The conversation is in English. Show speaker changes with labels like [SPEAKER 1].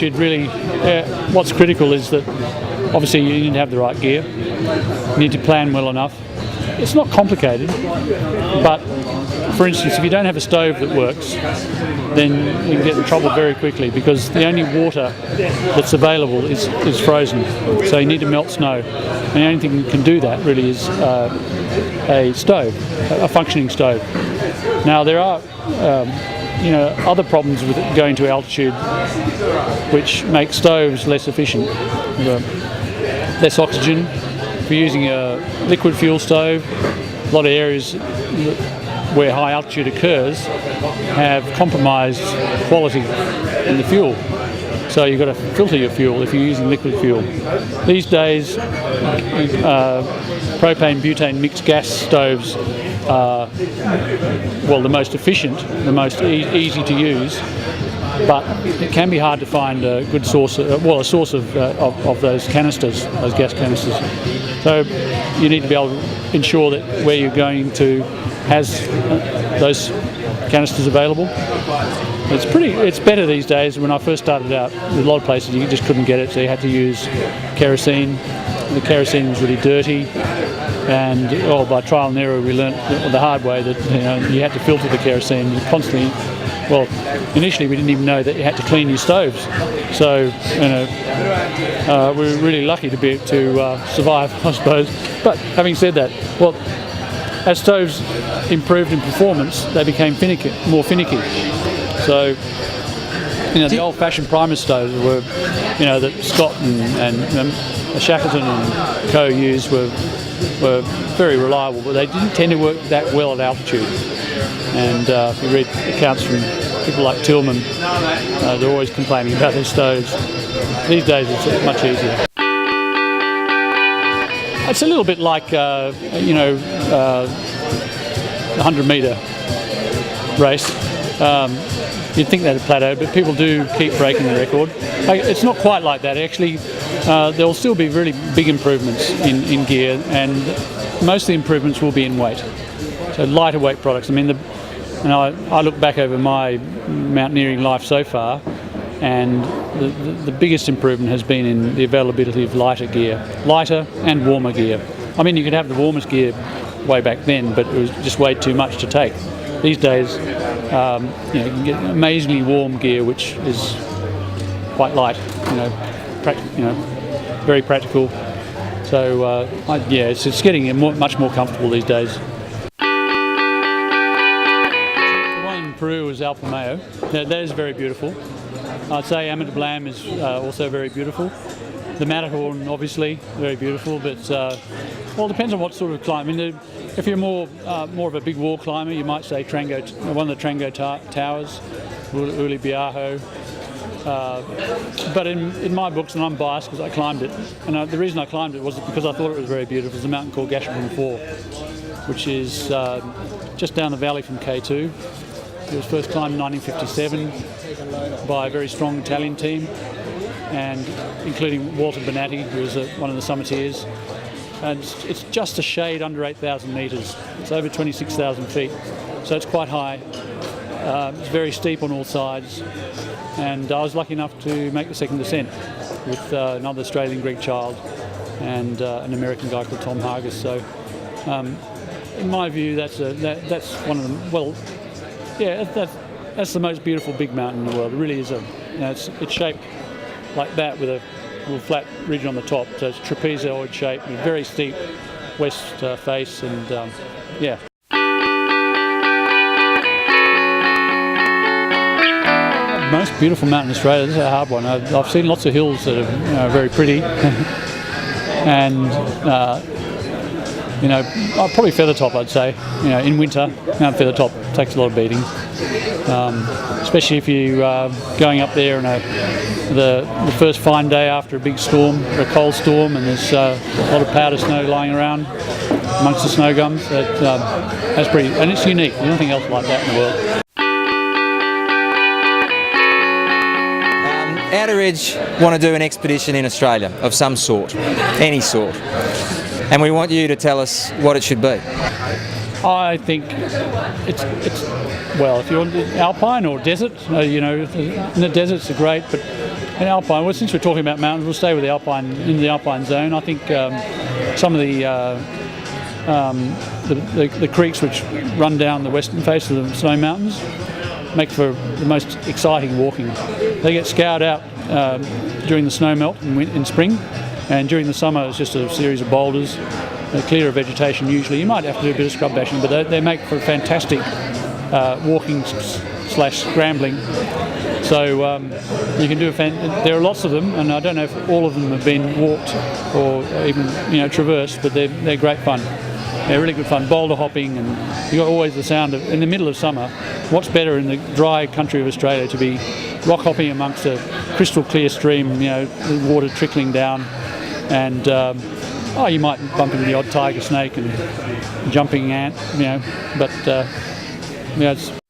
[SPEAKER 1] altitude, really, what's critical is that obviously you need to have the right gear. You need to plan well enough. It's not complicated, but for instance, if you don't have a stove that works, then you can get in trouble very quickly, because the only water that's available is frozen. So you need to melt snow. And the only thing that can do that really is a stove, a functioning stove. Now there are other problems with going to altitude which make stoves less efficient. Less oxygen. If you're using a liquid fuel stove, a lot of areas where high altitude occurs have compromised quality in the fuel. So you've got to filter your fuel if you're using liquid fuel. These days, propane, butane mixed gas stoves are, well, the most efficient, the most easy to use, but it can be hard to find a good source, a source of those canisters, those gas canisters. So you need to be able to ensure that where you're going to has those canisters available. It's better these days. When I first started out, a lot of places you just couldn't get it, so you had to use kerosene. The kerosene was really dirty, and by trial and error we learnt the hard way that you had to filter the kerosene constantly. Well, initially we didn't even know that you had to clean your stoves, so we were really lucky to be able to survive, I suppose. But having said that, well, as stoves improved in performance, they became more finicky. So, the old-fashioned primer stoves were, that Scott and Shackleton and Co. used were very reliable, but they didn't tend to work that well at altitude. And if you read accounts from people like Tillman, they're always complaining about their stoves. These days it's much easier. It's a little bit like, 100-metre race. You'd think they'd plateau, but people do keep breaking the record. It's not quite like that, actually. There will still be really big improvements in gear, and most of the improvements will be in weight. So lighter weight products. I mean, I look back over my mountaineering life so far, and the biggest improvement has been in the availability of lighter gear, lighter and warmer gear. I mean, you could have the warmest gear way back then, but it was just way too much to take. These days, you can get amazingly warm gear, which is quite light, very practical. So, it's getting much more comfortable these days. The one in Peru is Alpe Mayo. That is very beautiful. I'd say Ama Dablam is also very beautiful. The Matterhorn, obviously, very beautiful, but it depends on what sort of climb. I mean, if you're more of a big wall climber, you might say one of the Trango Towers, Uli Biaho. But in my books, and I'm biased because I climbed it, and the reason I climbed it was because I thought it was very beautiful. It's a mountain called Gashapon 4, which is just down the valley from K2. It was first climbed in 1957 by a very strong Italian team, and including Walter Bonatti, who was one of the summiteers. And it's just a shade under 8,000 metres. It's over 26,000 feet, so it's quite high. It's very steep on all sides, and I was lucky enough to make the second descent with another Australian Greek child and an American guy called Tom Hargis. So, in my view, that's one of them. Well, yeah, that's the most beautiful big mountain in the world. It really is it's shaped like that with a little flat region on the top. So it's trapezoid shape, with very steep west face, and yeah. Most beautiful mountain in Australia. This is a hard one. I've seen lots of hills that are very pretty, and I'll probably Feathertop, I'd say. In winter, Mount Feathertop takes a lot of beating, especially if you're going up there on the first fine day after a big storm, or a cold storm, and there's a lot of powder snow lying around amongst the snow gums. That's pretty, and it's unique. There's nothing else like that in the world.
[SPEAKER 2] Outer Edge want to do an expedition in Australia of some sort, any sort, and we want you to tell us what it should be.
[SPEAKER 1] I think it's well, if you're alpine or desert, in the deserts are great, but in Alpine, well, since we're talking about mountains, we'll stay with the Alpine zone. I think some of the creeks which run down the western face of the Snowy Mountains make for the most exciting walking. They get scoured out during the snow melt in spring, and during the summer it's just a series of boulders, clear of vegetation usually. You might have to do a bit of scrub bashing, but they make for fantastic walking / scrambling. So you can do there are lots of them, and I don't know if all of them have been walked or even traversed, but they're great fun. They're really good fun. Boulder hopping, and you've got always the sound of, in the middle of summer, what's better in the dry country of Australia to be rock hopping amongst a crystal clear stream, the water trickling down, and you might bump into the odd tiger snake and jumping ant, but it's